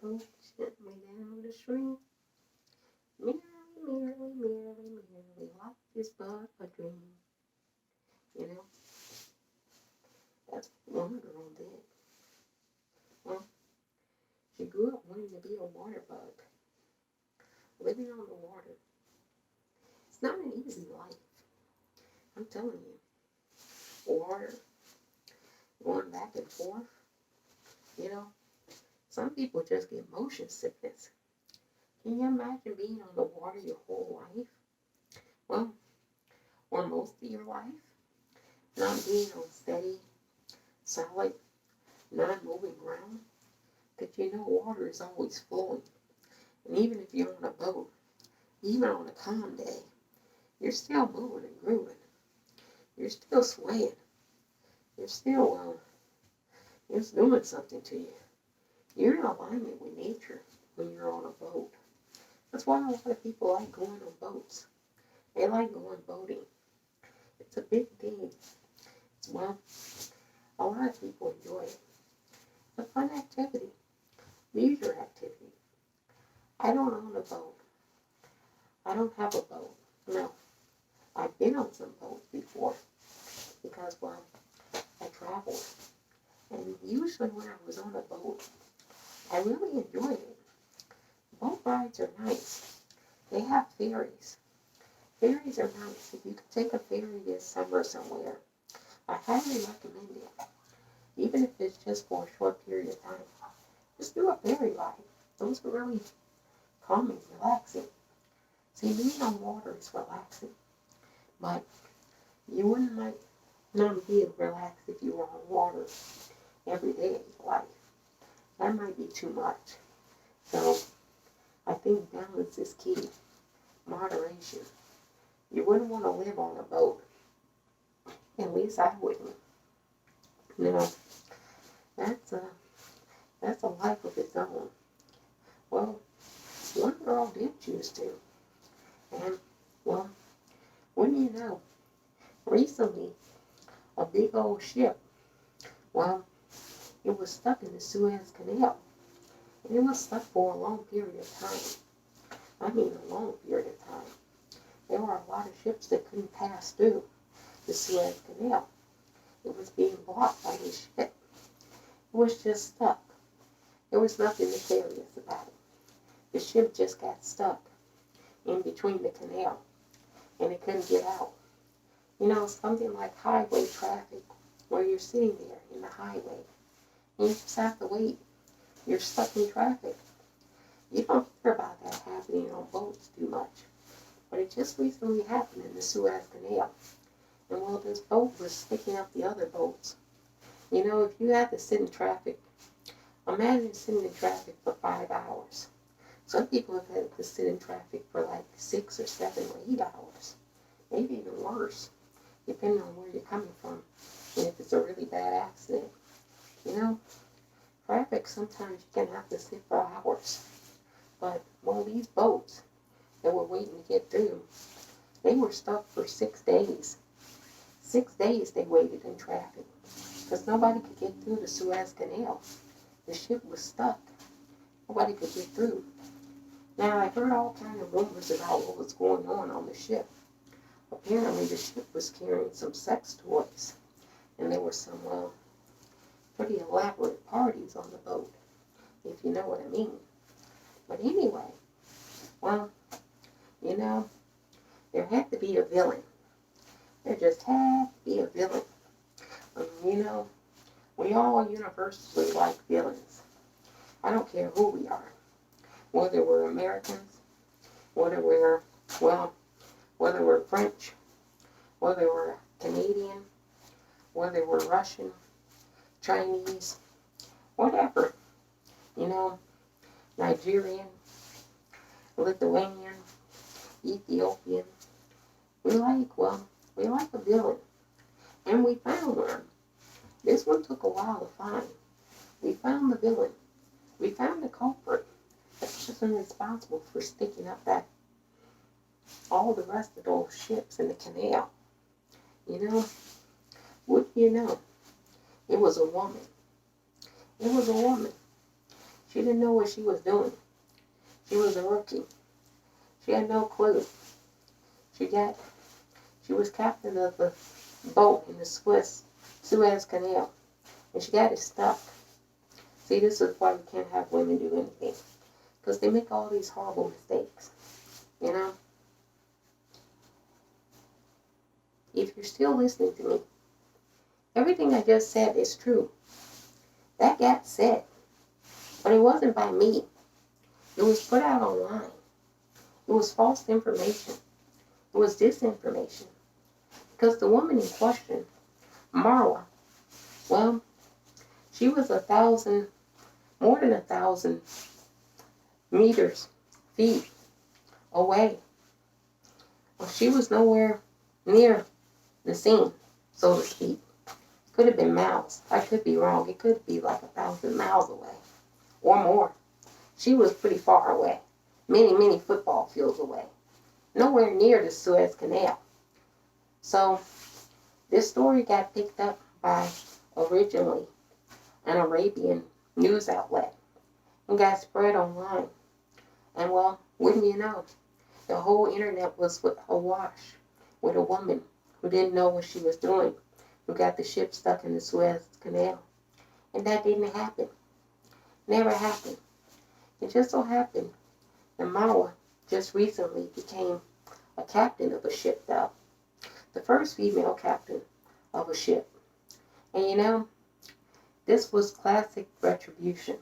boat gently down the stream. Merrily, merrily, merrily, merrily, life is but a dream. You know, that's what one girl did. Well, she grew up wanting to be a water bug, living on the water. It's not an easy life, I'm telling you. Water, going back and forth, you know. Some people just get motion sickness. Can you imagine being on the water your whole life? Well, or most of your life? Not being on steady, solid, non-moving ground? Because you know water is always flowing. And even if you're on a boat, even on a calm day, you're still moving and grooving. You're still swaying. You're still, it's doing something to you. You're in alignment with nature when you're on a boat. That's why a lot of people like going on boats. They like going boating. It's a big thing. Well, a lot of people enjoy it. It's a fun activity. Leisure activity. I don't own a boat. I don't have a boat. No. I've been on some boats before because, well, I traveled. And usually when I was on a boat, I really enjoyed it. Boat rides are nice. They have ferries. Ferries are nice. If you could take a ferry this summer somewhere, I highly recommend it. Even if it's just for a short period of time. Just do a ferry ride. Those are really calming, relaxing. See, being on water is relaxing. But you wouldn't might not be relaxed if you were on water every day of your life. That might be too much. So I think balance is key. Moderation. You wouldn't want to live on a boat. At least I wouldn't. No, that's a life of its own. Well, one girl did choose to. And, well, wouldn't you know, recently, a big old ship, well, it was stuck in the Suez Canal. And it was stuck for a long period of time. I mean, a long period of time. There were a lot of ships that couldn't pass through the Suez Canal. It was being blocked by this ship. It was just stuck. There was nothing nefarious about it. The ship just got stuck in between the canal, and it couldn't get out. You know, something like highway traffic, where you're sitting there in the highway, and you just have to wait. You're stuck in traffic. You don't hear about that happening on boats too much, but it just recently happened in the Suez Canal. And well, this boat was sticking up the other boats. You know, if you had to sit in traffic, imagine sitting in traffic for 5 hours. Some people have had to sit in traffic for like 6 or 7 or 8 hours. Maybe even worse, depending on where you're coming from. And if it's a really bad accident. You know, traffic, sometimes you can have to sit for hours. But, well, these boats that were waiting to get through, they were stuck for 6 days. 6 days they waited in traffic because nobody could get through the Suez Canal. The ship was stuck. Nobody could get through. Now, I heard all kinds of rumors about what was going on the ship. Apparently, the ship was carrying some sex toys, and there were some pretty elaborate parties on the boat, if you know what I mean. But anyway, well, you know, there had to be a villain. There just had to be a villain. You know, we all universally like villains. I don't care who we are. Whether we're Americans, whether we're, well, whether we're French, whether we're Canadian, whether we're Russian, Chinese, whatever. You know, Nigerian, Lithuanian, Ethiopian. We like a villain. And we found one. This one took a while to find. We found the villain. We found the culprit. The person responsible for sticking up all the rest of those ships in the canal. You know, what do you know? It was a woman. It was a woman. She didn't know what she was doing. She was a rookie. She had no clue. She was captain of the boat in the Suez Canal, and she got it stuck. See, this is why we can't have women do anything, because they make all these horrible mistakes, you know? If you're still listening to me, everything I just said is true. That got said, but it wasn't by me. It was put out online. It was false information. It was disinformation. Because the woman in question, Marwa, well, she was more than 1,000 meters, feet away. Well, she was nowhere near the scene, so to speak. Could have been miles. I could be wrong. It could be like 1,000 miles away or more. She was pretty far away, many, many football fields away, nowhere near the Suez Canal. So this story got picked up by originally an Arabian news outlet and got spread online. And well, wouldn't you know, the whole internet was awash with a woman who didn't know what she was doing, who got the ship stuck in the Suez Canal. And that didn't happen. Never happened. It just so happened that Marwa just recently became a captain of a ship, though. The first female captain of a ship. And you know, this was classic retribution.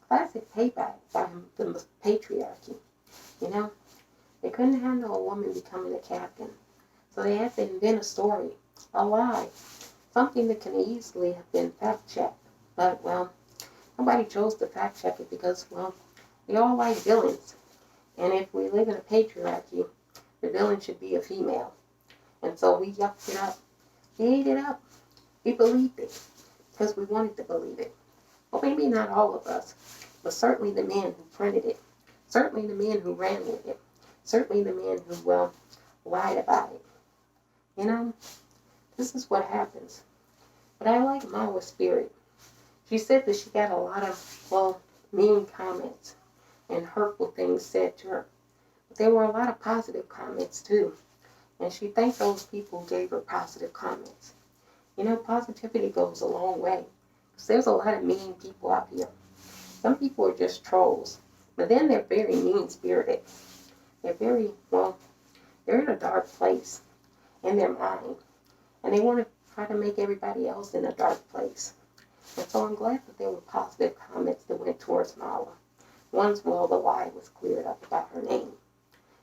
Classic payback by the patriarchy. You know, they couldn't handle a woman becoming a captain. So they had to invent a story, a lie, something that can easily have been fact-checked. But, well, nobody chose to fact-check it because, well, we all like villains. And if we live in a patriarchy, the villain should be a female. And so we yucked it up. We ate it up. We believed it because we wanted to believe it. Well, maybe not all of us, but certainly the men who printed it. Certainly the men who ran with it. Certainly the men who, well, lied about it. You know, this is what happens. But I like Marwa's spirit. She said that she got a lot of, well, mean comments and hurtful things said to her. But there were a lot of positive comments too. And she thanked those people who gave her positive comments. You know, positivity goes a long way. Because there's a lot of mean people out here. Some people are just trolls. But then they're very mean-spirited. They're very, well, they're in a dark place in their mind. And they want to try to make everybody else in a dark place. And so I'm glad that there were positive comments that went towards Marwa. Once, well, the lie was cleared up about her name.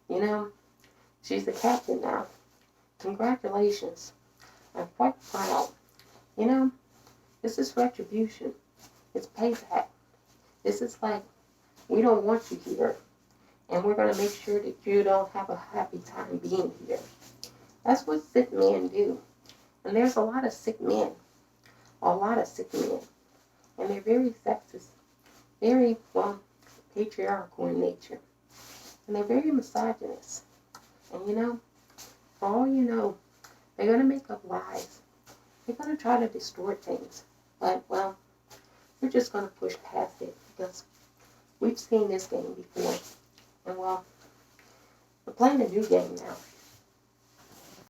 You know, she's the captain now. Congratulations. I'm quite proud. You know, this is retribution. It's payback. This is like, we don't want you here. And we're going to make sure that you don't have a happy time being here. That's what sick men do. And there's a lot of sick men. A lot of sick men. And they're very sexist. Very, well, patriarchal in nature. And they're very misogynist. And you know, for all you know, they're going to make up lies. They're going to try to distort things. But, well, we're just going to push past it because we've seen this game before. And, well, we're playing a new game now.